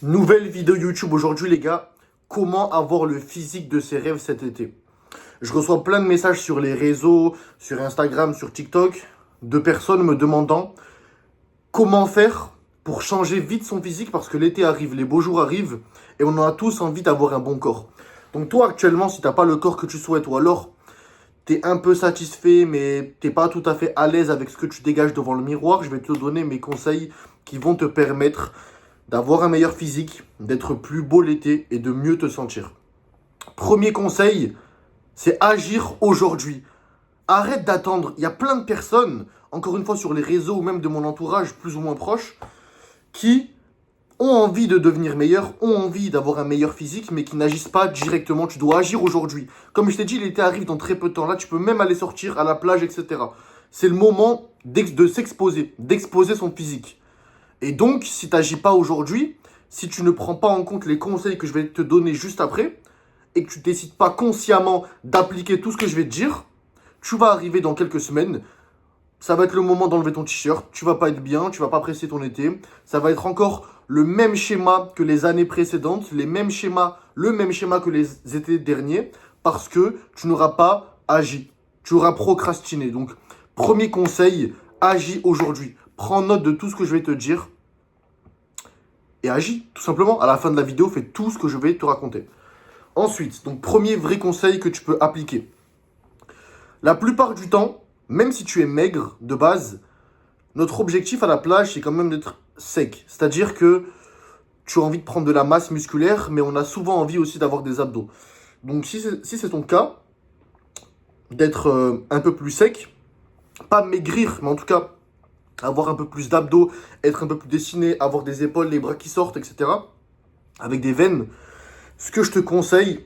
Nouvelle vidéo YouTube aujourd'hui les gars, comment avoir le physique de ses rêves cet été. Je reçois plein de messages sur les réseaux, sur Instagram, sur TikTok, de personnes me demandant comment faire pour changer vite son physique parce que l'été arrive, les beaux jours arrivent et on a tous envie d'avoir un bon corps. Donc toi actuellement si t'as pas le corps que tu souhaites ou alors t'es un peu satisfait mais t'es pas tout à fait à l'aise avec ce que tu dégages devant le miroir, je vais te donner mes conseils qui vont te permettre d'avoir un meilleur physique, d'être plus beau l'été et de mieux te sentir. Premier conseil, c'est agir aujourd'hui. Arrête d'attendre. Il y a plein de personnes, encore une fois sur les réseaux ou même de mon entourage plus ou moins proche, qui ont envie de devenir meilleurs, ont envie d'avoir un meilleur physique, mais qui n'agissent pas directement. Tu dois agir aujourd'hui. Comme je t'ai dit, l'été arrive dans très peu de temps. Là, tu peux même aller sortir à la plage, etc. C'est le moment de s'exposer, d'exposer son physique. Et donc, si tu n'agis pas aujourd'hui, si tu ne prends pas en compte les conseils que je vais te donner juste après, et que tu ne décides pas consciemment d'appliquer tout ce que je vais te dire, tu vas arriver dans quelques semaines, ça va être le moment d'enlever ton t-shirt, tu vas pas être bien, tu vas pas apprécier ton été, ça va être encore le même schéma que les années précédentes, le même schéma que les étés derniers, parce que tu n'auras pas agi, tu auras procrastiné. Donc, premier conseil, agis aujourd'hui. Prends note de tout ce que je vais te dire et agis, tout simplement. À la fin de la vidéo, fais tout ce que je vais te raconter. Ensuite, donc premier vrai conseil que tu peux appliquer. La plupart du temps, même si tu es maigre de base, notre objectif à la plage, c'est quand même d'être sec. C'est-à-dire que tu as envie de prendre de la masse musculaire, mais on a souvent envie aussi d'avoir des abdos. Donc si c'est ton cas, d'être un peu plus sec, pas maigrir, mais en tout cas avoir un peu plus d'abdos, être un peu plus dessiné, avoir des épaules, les bras qui sortent, etc. Avec des veines, ce que je te conseille,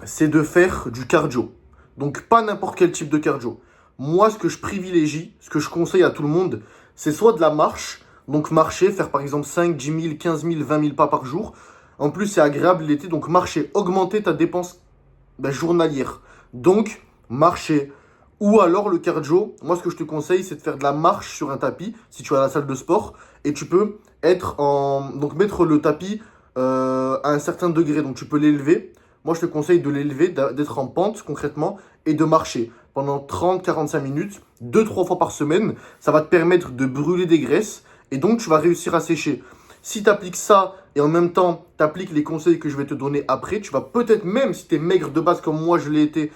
c'est de faire du cardio. Donc pas n'importe quel type de cardio. Moi, ce que je privilégie, ce que je conseille à tout le monde, c'est soit de la marche, donc marcher, faire par exemple 5, 10 000, 15 000, 20 000 pas par jour. En plus, c'est agréable l'été, donc marcher, augmenter ta dépense journalière. Donc, marcher. Ou alors le cardio, moi ce que je te conseille, c'est de faire de la marche sur un tapis, si tu es à la salle de sport, et tu peux donc mettre le tapis à un certain degré, donc tu peux l'élever. Moi, je te conseille de l'élever, d'être en pente concrètement et de marcher pendant 30-45 minutes, 2-3 fois par semaine. Ça va te permettre de brûler des graisses et donc tu vas réussir à sécher. Si tu appliques ça et en même temps tu appliques les conseils que je vais te donner après, tu vas peut-être même, si tu es maigre de base comme moi je l'ai été,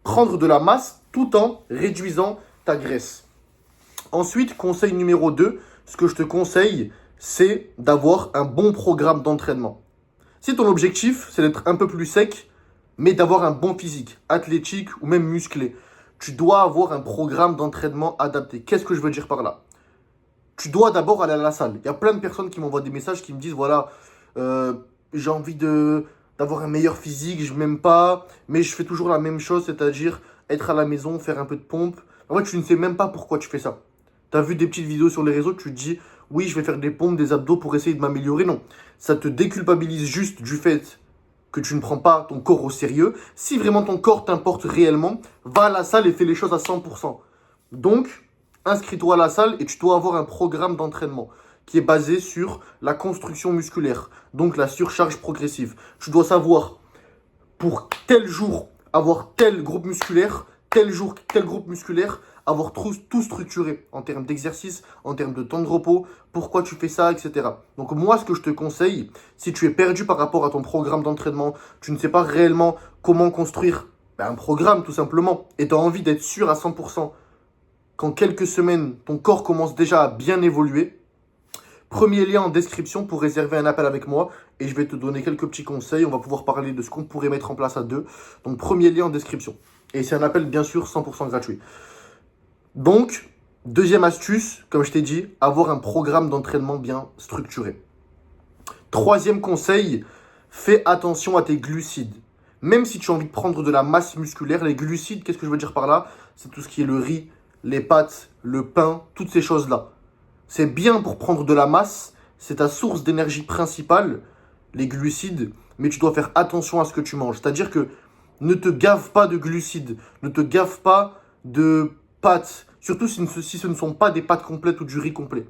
prendre de la masse tout en réduisant ta graisse. Ensuite, conseil numéro 2, ce que je te conseille, c'est d'avoir un bon programme d'entraînement. Si ton objectif, c'est d'être un peu plus sec, mais d'avoir un bon physique, athlétique ou même musclé, tu dois avoir un programme d'entraînement adapté. Qu'est-ce que je veux dire par là? Tu dois d'abord aller à la salle. Il y a plein de personnes qui m'envoient des messages qui me disent, voilà, euh, j'ai envie d'avoir un meilleur physique, je m'aime pas, mais je fais toujours la même chose, c'est-à-dire être à la maison, faire un peu de pompe. En fait, tu ne sais même pas pourquoi tu fais ça. Tu as vu des petites vidéos sur les réseaux, tu te dis, oui, je vais faire des pompes, des abdos pour essayer de m'améliorer. Non, ça te déculpabilise juste du fait que tu ne prends pas ton corps au sérieux. Si vraiment ton corps t'importe réellement, va à la salle et fais les choses à 100%. Donc, inscris-toi à la salle et tu dois avoir un programme d'entraînement qui est basé sur la construction musculaire, donc la surcharge progressive. Tu dois savoir pour tel jour avoir tel groupe musculaire, tel jour tel groupe musculaire, avoir tout structuré en termes d'exercice, en termes de temps de repos, pourquoi tu fais ça, etc. Donc moi, ce que je te conseille, si tu es perdu par rapport à ton programme d'entraînement, tu ne sais pas réellement comment construire un programme tout simplement, et tu as envie d'être sûr à 100% qu'en quelques semaines, ton corps commence déjà à bien évoluer, premier lien en description pour réserver un appel avec moi et je vais te donner quelques petits conseils. On va pouvoir parler de ce qu'on pourrait mettre en place à deux. Donc, premier lien en description. Et c'est un appel, bien sûr, 100% gratuit. Donc, deuxième astuce, comme je t'ai dit, avoir un programme d'entraînement bien structuré. Troisième conseil, fais attention à tes glucides. Même si tu as envie de prendre de la masse musculaire, les glucides, qu'est-ce que je veux dire par là? C'est tout ce qui est le riz, les pâtes, le pain, toutes ces choses-là. C'est bien pour prendre de la masse, c'est ta source d'énergie principale, les glucides, mais tu dois faire attention à ce que tu manges. C'est-à-dire que ne te gave pas de glucides, ne te gave pas de pâtes, surtout si ce ne sont pas des pâtes complètes ou du riz complet.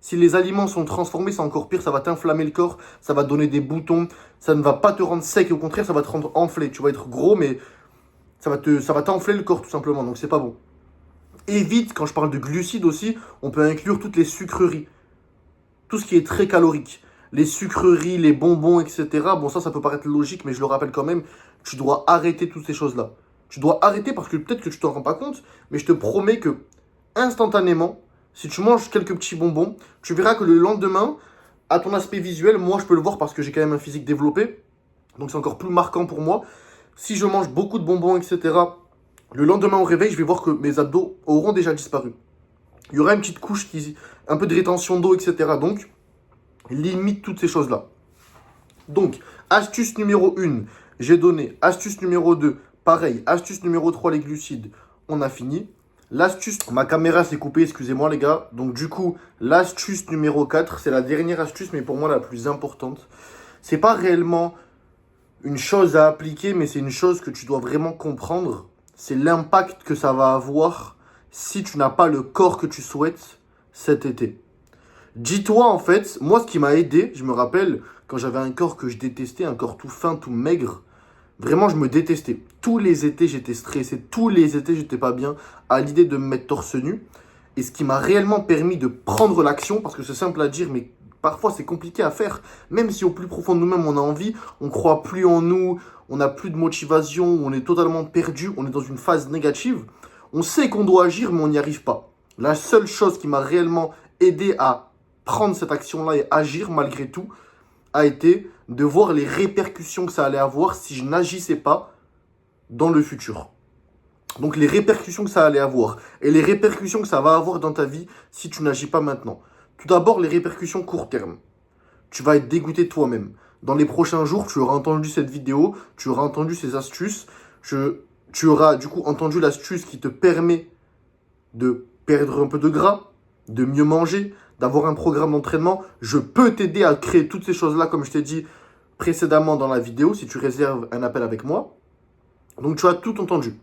Si les aliments sont transformés, c'est encore pire, ça va t'inflammer le corps, ça va te donner des boutons, ça ne va pas te rendre sec, au contraire, ça va te rendre enflé. Tu vas être gros, mais ça va t'enfler le corps tout simplement, donc c'est pas bon. Évite, quand je parle de glucides aussi, on peut inclure toutes les sucreries, tout ce qui est très calorique. Les sucreries, les bonbons, etc. Bon, ça peut paraître logique, mais je le rappelle quand même, tu dois arrêter toutes ces choses-là. Tu dois arrêter parce que peut-être que tu t'en rends pas compte, mais je te promets que, instantanément, si tu manges quelques petits bonbons, tu verras que le lendemain, à ton aspect visuel, moi je peux le voir parce que j'ai quand même un physique développé, donc c'est encore plus marquant pour moi. Si je mange beaucoup de bonbons, etc., le lendemain au réveil, je vais voir que mes abdos auront déjà disparu. Il y aura une petite couche, un peu de rétention d'eau, etc. Donc, limite toutes ces choses-là. Donc, astuce numéro 1, j'ai donné. Astuce numéro 2, pareil. Astuce numéro 3, les glucides, on a fini. L'astuce, ma caméra s'est coupée, excusez-moi les gars. Donc du coup, l'astuce numéro 4, c'est la dernière astuce, mais pour moi la plus importante. C'est pas réellement une chose à appliquer, mais c'est une chose que tu dois vraiment comprendre. C'est l'impact que ça va avoir si tu n'as pas le corps que tu souhaites cet été. Dis-toi en fait, moi ce qui m'a aidé, je me rappelle, quand j'avais un corps que je détestais, un corps tout fin, tout maigre, vraiment je me détestais. Tous les étés j'étais stressé, tous les étés j'étais pas bien à l'idée de me mettre torse nu. Et ce qui m'a réellement permis de prendre l'action, parce que c'est simple à dire, mais parfois c'est compliqué à faire, même si au plus profond de nous-mêmes on a envie, on croit plus en nous, on n'a plus de motivation, on est totalement perdu, on est dans une phase négative. On sait qu'on doit agir, mais on n'y arrive pas. La seule chose qui m'a réellement aidé à prendre cette action-là et agir malgré tout, a été de voir les répercussions que ça allait avoir si je n'agissais pas dans le futur. Donc les répercussions que ça allait avoir et les répercussions que ça va avoir dans ta vie si tu n'agis pas maintenant. Tout d'abord, les répercussions court terme. Tu vas être dégoûté de toi-même. Dans les prochains jours, tu auras entendu cette vidéo, tu auras entendu ces astuces, tu auras du coup entendu l'astuce qui te permet de perdre un peu de gras, de mieux manger, d'avoir un programme d'entraînement. Je peux t'aider à créer toutes ces choses-là, comme je t'ai dit précédemment dans la vidéo, si tu réserves un appel avec moi. Donc tu as tout entendu.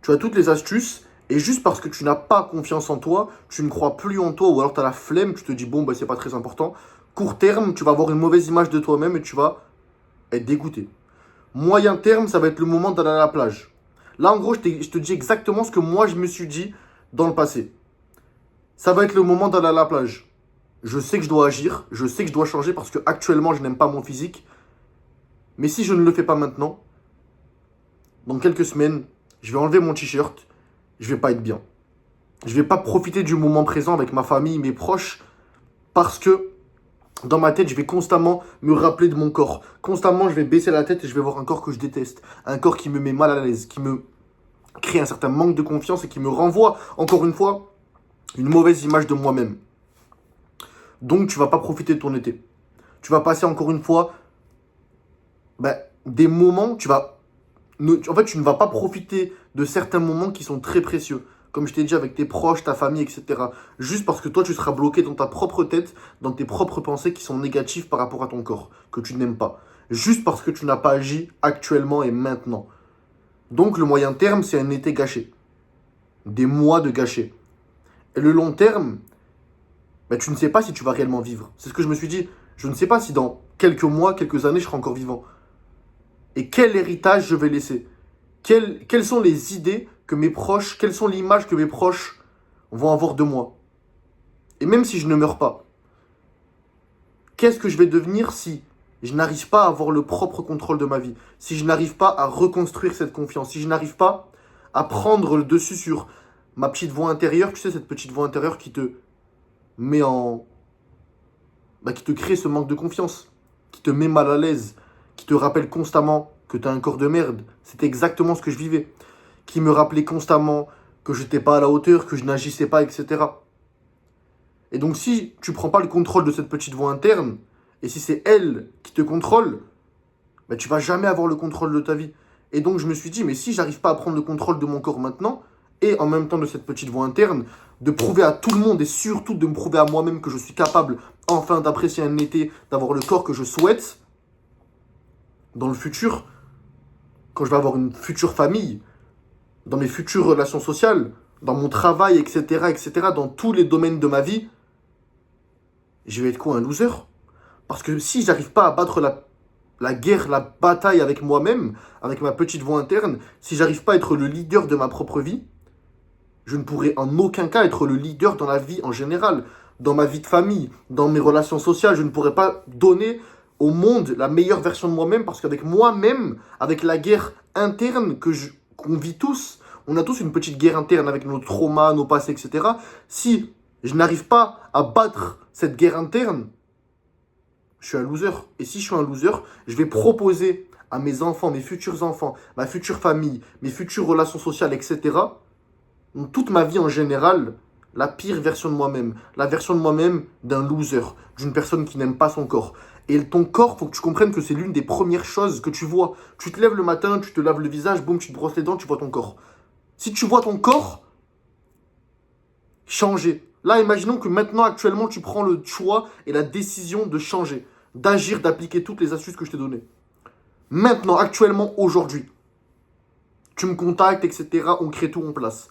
Tu as toutes les astuces, et juste parce que tu n'as pas confiance en toi, tu ne crois plus en toi, ou alors tu as la flemme, tu te dis, bon, bah, c'est pas très important. Court terme, tu vas avoir une mauvaise image de toi-même et tu vas être dégoûté. Moyen terme, ça va être le moment d'aller à la plage. Là, en gros, je te dis exactement ce que moi, je me suis dit dans le passé. Ça va être le moment d'aller à la plage. Je sais que je dois agir, je sais que je dois changer parce que actuellement, je n'aime pas mon physique. Mais si je ne le fais pas maintenant, dans quelques semaines, je vais enlever mon t-shirt, je vais pas être bien. Je vais pas profiter du moment présent avec ma famille, mes proches, parce que dans ma tête, je vais constamment me rappeler de mon corps. Constamment, je vais baisser la tête et je vais voir un corps que je déteste. Un corps qui me met mal à l'aise, qui me crée un certain manque de confiance et qui me renvoie, encore une fois, une mauvaise image de moi-même. Donc, tu vas pas profiter de ton été. Tu vas passer, encore une fois, des moments, en fait, tu ne vas pas profiter de certains moments qui sont très précieux. Comme je t'ai dit, avec tes proches, ta famille, etc. Juste parce que toi, tu seras bloqué dans ta propre tête, dans tes propres pensées qui sont négatives par rapport à ton corps, que tu n'aimes pas. Juste parce que tu n'as pas agi actuellement et maintenant. Donc, le moyen terme, c'est un été gâché. Des mois de gâché. Et le long terme, tu ne sais pas si tu vas réellement vivre. C'est ce que je me suis dit. Je ne sais pas si dans quelques mois, quelques années, je serai encore vivant. Et quel héritage je vais laisser? Quelles sont les idées que mes proches, quelles sont l'image que mes proches vont avoir de moi? Et même si je ne meurs pas, qu'est-ce que je vais devenir si je n'arrive pas à avoir le propre contrôle de ma vie? Si je n'arrive pas à reconstruire cette confiance? Si je n'arrive pas à prendre le dessus sur ma petite voix intérieure, tu sais, cette petite voix intérieure qui te met qui te crée ce manque de confiance, qui te met mal à l'aise, qui te rappelle constamment que tu as un corps de merde. C'était exactement ce que je vivais. Qui me rappelait constamment que je n'étais pas à la hauteur, que je n'agissais pas, etc. Et donc si tu ne prends pas le contrôle de cette petite voix interne, et si c'est elle qui te contrôle, tu ne vas jamais avoir le contrôle de ta vie. Et donc je me suis dit, mais si j'arrive pas à prendre le contrôle de mon corps maintenant, et en même temps de cette petite voix interne, de prouver à tout le monde et surtout de me prouver à moi-même que je suis capable enfin d'apprécier un été, d'avoir le corps que je souhaite, dans le futur, quand je vais avoir une future famille, dans mes futures relations sociales, dans mon travail, etc., dans tous les domaines de ma vie, je vais être quoi, un loser? Parce que si j'arrive pas à battre la guerre, la bataille avec moi-même, avec ma petite voix interne, si j'arrive pas à être le leader de ma propre vie, je ne pourrai en aucun cas être le leader dans la vie en général, dans ma vie de famille, dans mes relations sociales. Je ne pourrai pas donner au monde la meilleure version de moi-même parce qu'avec moi-même, avec la guerre interne qu'on vit tous, on a tous une petite guerre interne avec nos traumas, nos passés, etc. Si je n'arrive pas à battre cette guerre interne, je suis un loser. Et si je suis un loser, je vais proposer à mes enfants, mes futurs enfants, ma future famille, mes futures relations sociales, etc., toute ma vie en général, la pire version de moi-même. La version de moi-même d'un loser, d'une personne qui n'aime pas son corps. Et ton corps, faut que tu comprennes que c'est l'une des premières choses que tu vois. Tu te lèves le matin, tu te laves le visage, boum, tu te brosses les dents, tu vois ton corps. Si tu vois ton corps changer. Là, imaginons que maintenant, actuellement, tu prends le choix et la décision de changer, d'agir, d'appliquer toutes les astuces que je t'ai données. Maintenant, actuellement, aujourd'hui, tu me contactes, etc. On crée tout en place.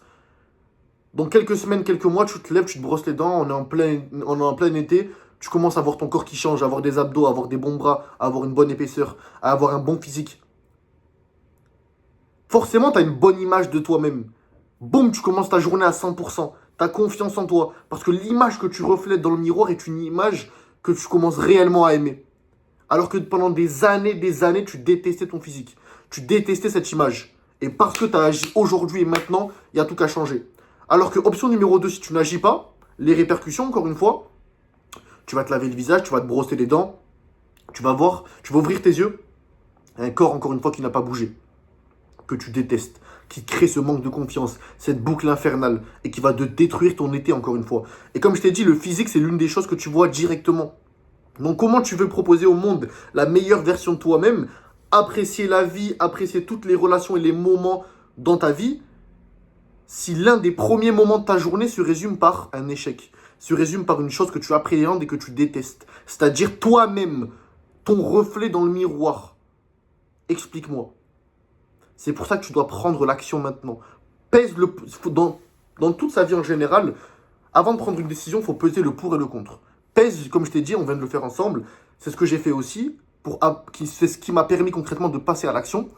Dans quelques semaines, quelques mois, tu te lèves, tu te brosses les dents, on est en plein été, tu commences à voir ton corps qui change, à avoir des abdos, à avoir des bons bras, à avoir une bonne épaisseur, à avoir un bon physique. Forcément, tu as une bonne image de toi-même. Boum, tu commences ta journée à 100%. Tu as confiance en toi. Parce que l'image que tu reflètes dans le miroir est une image que tu commences réellement à aimer. Alors que pendant des années, tu détestais ton physique. Tu détestais cette image. Et parce que tu as agi aujourd'hui et maintenant, il y a tout qu'à changer. Alors que option numéro 2, si tu n'agis pas, les répercussions, encore une fois, tu vas te laver le visage, tu vas te brosser les dents, tu vas voir, tu vas ouvrir tes yeux, un corps, encore une fois, qui n'a pas bougé, que tu détestes, qui crée ce manque de confiance, cette boucle infernale, et qui va te détruire ton été, encore une fois. Et comme je t'ai dit, le physique, c'est l'une des choses que tu vois directement. Donc comment tu veux proposer au monde la meilleure version de toi-même, apprécier la vie, apprécier toutes les relations et les moments dans ta vie, si l'un des premiers moments de ta journée se résume par un échec, se résume par une chose que tu appréhendes et que tu détestes, c'est-à-dire toi-même, ton reflet dans le miroir. Explique-moi. C'est pour ça que tu dois prendre l'action maintenant. Pèse dans toute sa vie en général, avant de prendre une décision, il faut peser le pour et le contre. Pèse, comme je t'ai dit, on vient de le faire ensemble. C'est ce que j'ai fait aussi. C'est ce qui m'a permis concrètement de passer à l'action.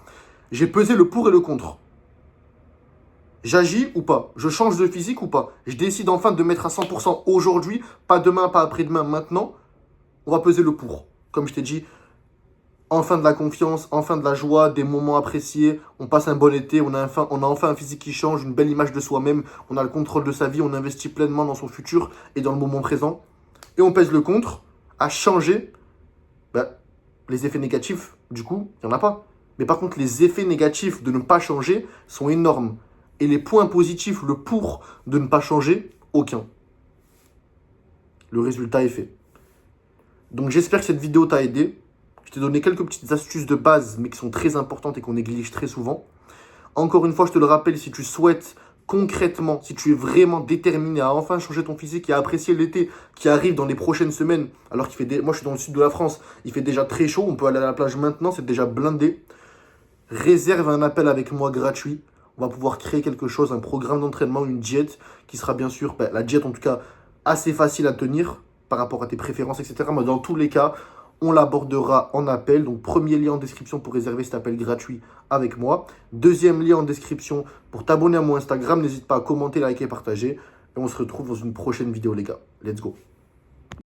J'ai pesé le pour et le contre. J'agis ou pas? Je change de physique ou pas? Je décide enfin de mettre à 100% aujourd'hui, pas demain, pas après-demain, maintenant. On va peser le pour. Comme je t'ai dit, enfin de la confiance, enfin de la joie, des moments appréciés. On passe un bon été, on a enfin un physique qui change, une belle image de soi-même. On a le contrôle de sa vie, on investit pleinement dans son futur et dans le moment présent. Et on pèse le contre à changer. Les effets négatifs, du coup, il n'y en a pas. Mais par contre, les effets négatifs de ne pas changer sont énormes. Et les points positifs, le pour de ne pas changer, aucun. Le résultat est fait. Donc j'espère que cette vidéo t'a aidé. Je t'ai donné quelques petites astuces de base, mais qui sont très importantes et qu'on néglige très souvent. Encore une fois, je te le rappelle, si tu souhaites concrètement, si tu es vraiment déterminé à enfin changer ton physique et à apprécier l'été qui arrive dans les prochaines semaines, alors moi je suis dans le sud de la France, il fait déjà très chaud, on peut aller à la plage maintenant, c'est déjà blindé. Réserve un appel avec moi gratuit. On va pouvoir créer quelque chose, un programme d'entraînement, une diète qui sera bien sûr, la diète en tout cas, assez facile à tenir par rapport à tes préférences, etc. Mais dans tous les cas, on l'abordera en appel. Donc, premier lien en description pour réserver cet appel gratuit avec moi. Deuxième lien en description pour t'abonner à mon Instagram. N'hésite pas à commenter, liker, partager. Et on se retrouve dans une prochaine vidéo, les gars. Let's go.